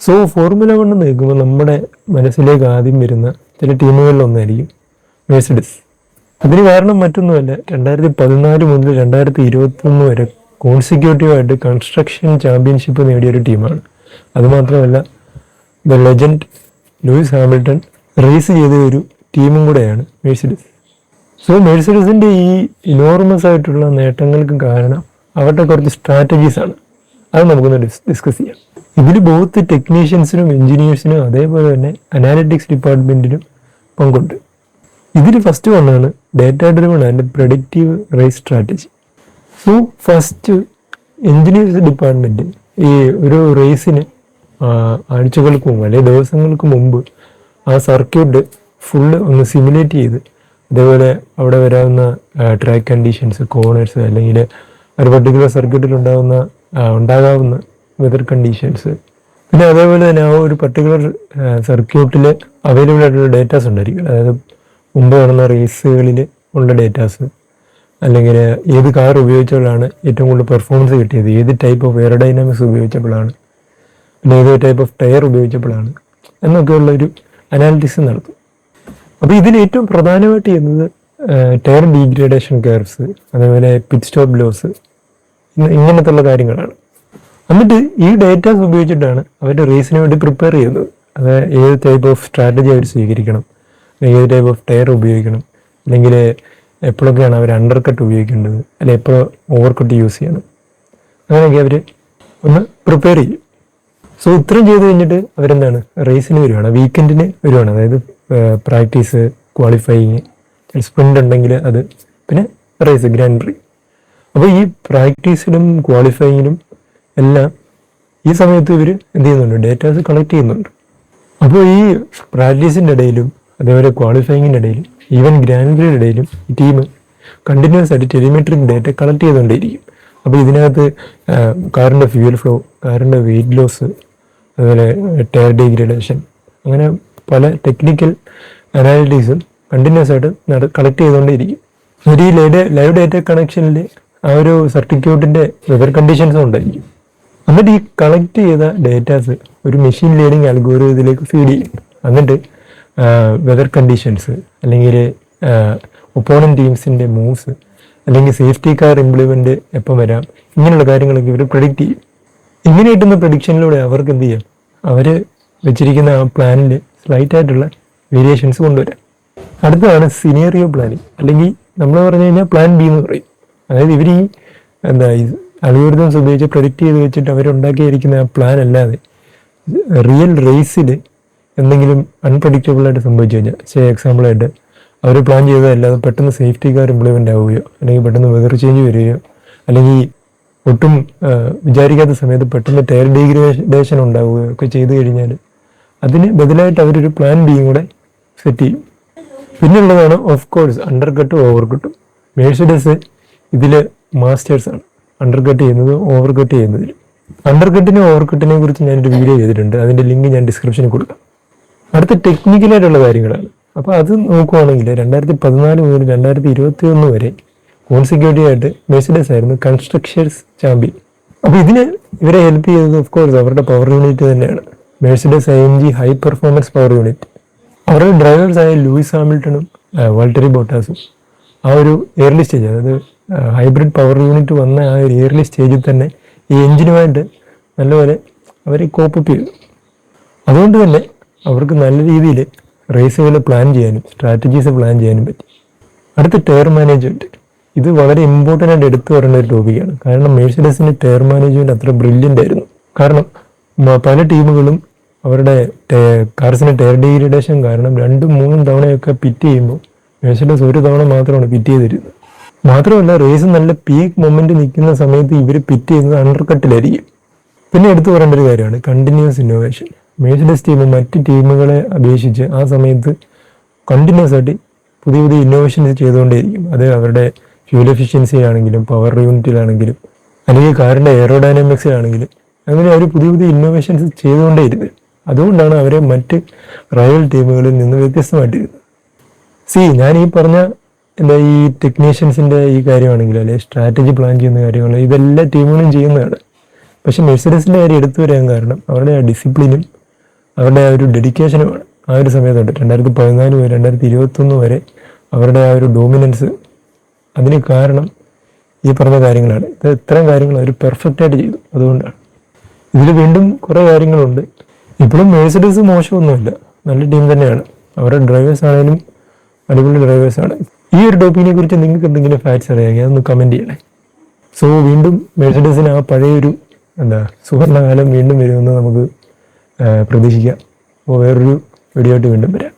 So formula 1 എന്ന് കേൾക്കുമ്പോൾ നമ്മുടെ മനസ്സിലേക്ക് ആദ്യം വരുന്ന ചില ടീമുകളിലൊന്നായിരിക്കും മെഴ്സിഡസ്. അതിന് കാരണം മറ്റൊന്നുമല്ല, 2014 മുതൽ 2021 വരെ കോൺസിക്യൂട്ടീവായിട്ട് കൺസ്ട്രക്ഷൻ ചാമ്പ്യൻഷിപ്പ് നേടിയൊരു ടീമാണ്. അതുമാത്രമല്ല the legend Lewis Hamilton race ചെയ്ത ഒരു ടീമും കൂടെയാണ് മെഴ്സിഡസ്. സോ മെഴ്സിഡസിൻ്റെ ഈ ഇനോർമസ് ആയിട്ടുള്ള നേട്ടങ്ങൾക്ക് കാരണം അവരുടെ കുറച്ച് സ്ട്രാറ്റജീസാണ്. അത് നമുക്കൊന്ന് ഡിസ്കസ് ചെയ്യാം. ഇതിൽ ബോത്ത് ടെക്നീഷ്യൻസിനും എഞ്ചിനീയേഴ്സിനും അതേപോലെ തന്നെ അനാലിറ്റിക്സ് ഡിപ്പാർട്ട്മെൻറ്റിനും പങ്കുണ്ട്. ഇതിൽ ഫസ്റ്റ് വന്നാണ് data driven and predictive race strategy. So first engineers department ഈ ഒരു റേസിന് ആഴ്ചകൾക്ക് മുമ്പ് അല്ലെങ്കിൽ ദിവസങ്ങൾക്ക് മുമ്പ് ആ സർക്യൂട്ട് ഫുള്ള് ഒന്ന് സിമുലേറ്റ് ചെയ്ത്, അതേപോലെ അവിടെ വരാവുന്ന ട്രാക്ക് കണ്ടീഷൻസ്, കോർണേഴ്സ്, അല്ലെങ്കിൽ ഒരു പർട്ടിക്കുലർ സർക്യൂട്ടിൽ ഉണ്ടാകാവുന്ന വെതർ കണ്ടീഷൻസ്, പിന്നെ അതേപോലെ തന്നെ ആ ഒരു പർട്ടിക്കുലർ സർക്യൂട്ടിൽ അവൈലബിൾ ആയിട്ടുള്ള ഡേറ്റാസ് ഉണ്ടായിരിക്കും. അതായത് മുമ്പ് നടന്ന റേസുകളിൽ ഉള്ള ഡേറ്റാസ്, അല്ലെങ്കിൽ ഏത് കാർ ഉപയോഗിച്ചപ്പോഴാണ് ഏറ്റവും കൂടുതൽ പെർഫോമൻസ് കിട്ടിയത്, ഏത് ടൈപ്പ് ഓഫ് എയറോഡൈനാമിക്സ് ഉപയോഗിച്ചപ്പോഴാണ്, പിന്നെ ഏത് ടൈപ്പ് ഓഫ് ടയർ ഉപയോഗിച്ചപ്പോഴാണ് എന്നൊക്കെയുള്ള ഒരു അനാലിറ്റിക്സ് നടത്തും. അപ്പോൾ ഇതിൽ ഏറ്റവും പ്രധാനമായിട്ട് ചെയ്യുന്നത് ടയർ ഡീഗ്രേഡേഷൻ കർവ്സ്, അതേപോലെ പിറ്റ് സ്റ്റോപ്പ് ലോസ്, ഇങ്ങനത്തുള്ള കാര്യങ്ങളാണ്. എന്നിട്ട് ഈ ഡേറ്റാസ് ഉപയോഗിച്ചിട്ടാണ് അവരുടെ റേസിന് വേണ്ടി പ്രിപ്പയർ ചെയ്യുന്നത്. അത് ഏത് ടൈപ്പ് ഓഫ് സ്ട്രാറ്റജി അവർ സ്വീകരിക്കണം, ഏത് ടൈപ്പ് ഓഫ് ടയർ ഉപയോഗിക്കണം, അല്ലെങ്കിൽ എപ്പോഴൊക്കെയാണ് അവർ അണ്ടർ കട്ട് ഉപയോഗിക്കേണ്ടത്, അല്ലെങ്കിൽ എപ്പോൾ ഓവർ കട്ട് യൂസ് ചെയ്യണം, അങ്ങനെയൊക്കെ അവർ ഒന്ന് പ്രിപ്പയർ ചെയ്യും. സോ ഇത്രയും ചെയ്ത് കഴിഞ്ഞിട്ട് അവരെന്താണ് റേസിന് വരുവാണ്, വീക്കെൻഡിന് വരുവാണ്. അതായത് പ്രാക്ടീസ്, ക്വാളിഫയിങ്, സ്പ്രിൻ്റ് ഉണ്ടെങ്കിൽ അത്, പിന്നെ റേസ്, ഗ്രാൻഡ് പ്രീ. അപ്പോൾ ഈ പ്രാക്ടീസിലും ക്വാളിഫയിങ്ങിലും എല്ലാം ഈ സമയത്ത് ഇവർ എന്ത് ചെയ്യുന്നുണ്ട്, ഡേറ്റാസ് കളക്ട് ചെയ്യുന്നുണ്ട്. അപ്പോൾ ഈ പ്രാക്ടീസിൻ്റെ ഇടയിലും അതേപോലെ ക്വാളിഫയിങ്ങിൻ്റെ ഇടയിലും ഈവൻ ഗ്രാൻഡ് പ്രീയുടെ ഇടയിലും ഈ ടീം കണ്ടിന്യൂസ് ആയിട്ട് ടെലിമെട്രിക് ഡേറ്റ കളക്ട് ചെയ്തുകൊണ്ടേയിരിക്കും. അപ്പോൾ ഇതിനകത്ത് കാറിൻ്റെ ഫ്യൂവൽ ഫ്ലോ, കാറിൻ്റെ വെയിറ്റ് ലോസ്, അതുപോലെ ടയർ ഡീഗ്രേഡേഷൻ, അങ്ങനെ പല ടെക്നിക്കൽ അനാലിറ്റിക്സും കണ്ടിന്യൂസ് ആയിട്ട് കളക്ട് ചെയ്തുകൊണ്ടേയിരിക്കും. ഒരു ഈ ലൈവ് ഡേറ്റ കണക്ഷനിൽ ആ ഒരു സർട്ടിക്യൂട്ടിൻ്റെ വെതർ കണ്ടീഷൻസും ഉണ്ടായിരിക്കും. എന്നിട്ട് ഈ കളക്ട് ചെയ്ത ഡേറ്റാസ് ഒരു മെഷീൻ ലേണിംഗ് അൽഗോരിതത്തിലേക്ക് ഫീഡ് ചെയ്യും. എന്നിട്ട് വെതർ കണ്ടീഷൻസ്, അല്ലെങ്കിൽ ഒപ്പോണന്റ് ടീംസിൻ്റെ മൂവ്സ്, അല്ലെങ്കിൽ സേഫ്റ്റി കാർ ഇംപ്ലിമെൻറ്റ് എപ്പം വരാം, ഇങ്ങനെയുള്ള കാര്യങ്ങളൊക്കെ ഇവർ പ്രെഡിക്റ്റ് ചെയ്യും. ഇങ്ങനെ കിട്ടുന്ന പ്രഡിക്ഷനിലൂടെ അവർക്ക് എന്ത് ചെയ്യാം, അവർ വെച്ചിരിക്കുന്ന ആ പ്ലാനിൽ സ്ലൈറ്റ് ആയിട്ടുള്ള വേരിയേഷൻസ് കൊണ്ടുവരാം. അടുത്തതാണ് സിനേറിയോ പ്ലാനിങ്, അല്ലെങ്കിൽ നമ്മൾ പറഞ്ഞു കഴിഞ്ഞാൽ പ്ലാൻ ബി എന്ന് പറയും. അതായത് ഇവർ ഈ അൽഗോരിതംസ് ഉപയോഗിച്ച് പ്രെഡിക്റ്റ് ചെയ്ത് വെച്ചിട്ട് അവരുണ്ടാക്കിയിരിക്കുന്ന ആ പ്ലാൻ അല്ലാതെ റിയൽ റേസിൽ എന്തെങ്കിലും അൺപ്രഡിക്റ്റബിൾ ആയിട്ട് സംഭവിച്ചു കഴിഞ്ഞാൽ, എക്സാമ്പിളായിട്ട് അവർ പ്ലാൻ ചെയ്തതല്ലാതെ പെട്ടെന്ന് സേഫ്റ്റി കാർ ഇംപ്ലിമെൻ്റ് ആവുകയോ, അല്ലെങ്കിൽ പെട്ടെന്ന് വെതർ ചേഞ്ച് വരികയോ, അല്ലെങ്കിൽ ഒട്ടും വിചാരിക്കാത്ത സമയത്ത് പെട്ടെന്ന് ടയർ ഡീഗ്രേഡേഷൻ ഉണ്ടാവുകയോ ഒക്കെ ചെയ്തു കഴിഞ്ഞാൽ അതിന് ബദലായിട്ട് അവരൊരു പ്ലാൻ ബിയും കൂടെ സെറ്റ് ചെയ്യും. പിന്നുള്ളതാണ് ഓഫ് കോഴ്സ് അണ്ടർ കട്ടും ഓവർ കട്ടും. മെഴ്സിഡസ് ഇതിൽ മാസ്റ്റേഴ്സാണ് അണ്ടർ കട്ട് ചെയ്യുന്നത്, ഓവർ കട്ട് ചെയ്യുന്നതിൽ. അണ്ടർ കട്ടിനെ ഓവർ കട്ടിനെ കുറിച്ച് ഞാനൊരു വീഡിയോ ചെയ്തിട്ടുണ്ട്, അതിൻ്റെ ലിങ്ക് ഞാൻ ഡിസ്ക്രിപ്ഷനിൽ കൊടുക്കാം. അടുത്ത ടെക്നിക്കലായിട്ടുള്ള കാര്യങ്ങളാണ്. അപ്പോൾ അത് നോക്കുവാണെങ്കിൽ 2014 മുതൽ 2021 വരെ കോൺസിക്യൂട്ടീവായിട്ട് മെഴ്സിഡസ് ആയിരുന്നു കൺസ്ട്രക്ഷൻസ് ചാമ്പ്യൻ. അപ്പോൾ ഇവരെ ഹെൽപ്പ് ചെയ്തത് ഓഫ് കോഴ്സ് അവരുടെ പവർ യൂണിറ്റ് തന്നെയാണ്, Mercedes AMG high performance power unit. അവരുടെ ഡ്രൈവേഴ്സായ ലൂയിസ് ഹാമിൽട്ടണും വാൾട്ടറി ബോട്ടാസും ആ ഒരു ഏർലി സ്റ്റേജ്, അതായത് ഹൈബ്രിഡ് പവർ യൂണിറ്റ് വന്ന ആ ഒരു ഏർലി സ്റ്റേജിൽ തന്നെ ഈ എഞ്ചിനുമായിട്ട് നല്ലപോലെ അവർ കോപ്പപ്പ് ചെയ്തു. അതുകൊണ്ട് തന്നെ അവർക്ക് നല്ല രീതിയിൽ റേസുകൾ പ്ലാൻ ചെയ്യാനും സ്ട്രാറ്റജീസ് പ്ലാൻ ചെയ്യാനും പറ്റി. അടുത്ത ടയർ മാനേജ്മെൻറ്റ്, ഇത് വളരെ ഇമ്പോർട്ടൻ്റ് ആയിട്ട് എടുത്തു പറയുന്ന ഒരു ടോപ്പിക്കാണ്. കാരണം മെഴ്സിഡസിൻ്റെ ടയർ മാനേജ്മെൻറ്റ് അത്ര ബ്രില്യൻ്റ് ആയിരുന്നു. കാരണം പല ടീമുകളും അവരുടെ കാർസിന് ടയർ ഡീഗ്രേഡേഷൻ കാരണം 2-3 തവണയൊക്കെ പിറ്റ് ചെയ്യുമ്പോൾ മെഴ്സിഡസ് ഒരു തവണ മാത്രമാണ് പിറ്റ് ചെയ്തിരുന്നത്. മാത്രമല്ല റേസ് നല്ല പീക്ക് മൊമെൻറ്റ് നിൽക്കുന്ന സമയത്ത് ഇവർ പിറ്റ് ചെയ്യുന്നത് അണ്ടർ കട്ടിലായിരിക്കും. പിന്നെ എടുത്തു പറയേണ്ട ഒരു കാര്യമാണ് കണ്ടിന്യൂസ് ഇന്നോവേഷൻ. മെഴ്സിഡസ് ടീം മറ്റ് ടീമുകളെ അപേക്ഷിച്ച് ആ സമയത്ത് കണ്ടിന്യൂസ് ആയിട്ട് പുതിയ പുതിയ ഇന്നോവേഷൻസ് ചെയ്തുകൊണ്ടേയിരിക്കും. അത് അവരുടെ ഫ്യൂൽ എഫിഷ്യൻസി ആണെങ്കിലും പവർ യൂണിറ്റിലാണെങ്കിലും അല്ലെങ്കിൽ കാറിൻ്റെ എയറോഡൈനാമിക്സിലാണെങ്കിലും അങ്ങനെ അവർ പുതിയ പുതിയ ഇന്നോവേഷൻസ് ചെയ്തുകൊണ്ടേയിരുന്നു. അതുകൊണ്ടാണ് അവരെ മറ്റ് റൈവൽ ടീമുകളിൽ നിന്ന് വ്യത്യസ്തമായിട്ടിരുന്നത്. ഞാൻ ഈ പറഞ്ഞ ഈ ടെക്നീഷ്യൻസിൻ്റെ ഈ കാര്യമാണെങ്കിൽ അല്ലെങ്കിൽ സ്ട്രാറ്റജി പ്ലാൻ ചെയ്യുന്ന കാര്യങ്ങൾ ഇതെല്ലാ ടീമുകളും ചെയ്യുന്നതാണ്. പക്ഷെ മെഴ്സിഡസിൻ്റെ കാര്യം എടുത്തു വരാൻ കാരണം അവരുടെ ആ ഡിസിപ്ലിനും അവരുടെ ആ ഒരു ഡെഡിക്കേഷനുമാണ്. ആ ഒരു സമയത്തുണ്ട് 2014 മുതൽ 2021 വരെ അവരുടെ ആ ഒരു ഡോമിനൻസ്, അതിന് കാരണം ഈ പറഞ്ഞ കാര്യങ്ങളാണ്. ഇത്തരം കാര്യങ്ങൾ അവർ പെർഫെക്റ്റായിട്ട് ചെയ്തു. അതുകൊണ്ടാണ്. ഇതിൽ വീണ്ടും കുറേ കാര്യങ്ങളുണ്ട്. ഇപ്പോഴും മെഴ്സിഡസ് മോശമൊന്നുമില്ല, നല്ല ടീം തന്നെയാണ്. അവരുടെ ഡ്രൈവേഴ്സ് ആണെങ്കിലും അടിപൊളി ഡ്രൈവേഴ്സാണ്. ഈ ഒരു ടോപ്പിക്കിനെ കുറിച്ച് നിങ്ങൾക്ക് എന്തെങ്കിലും ഫാക്ട്സ് അറിയാമെങ്കിൽ അതൊന്ന് കമൻറ്റ് ചെയ്യണേ. സോ വീണ്ടും മെഴ്സിഡസിന് ആ പഴയൊരു സുവർണ്ണകാലം വീണ്ടും വരുമെന്ന് നമുക്ക് പ്രതീക്ഷിക്കാം. അപ്പോൾ വേറൊരു വീഡിയോ ആയിട്ട് വീണ്ടും വരാം.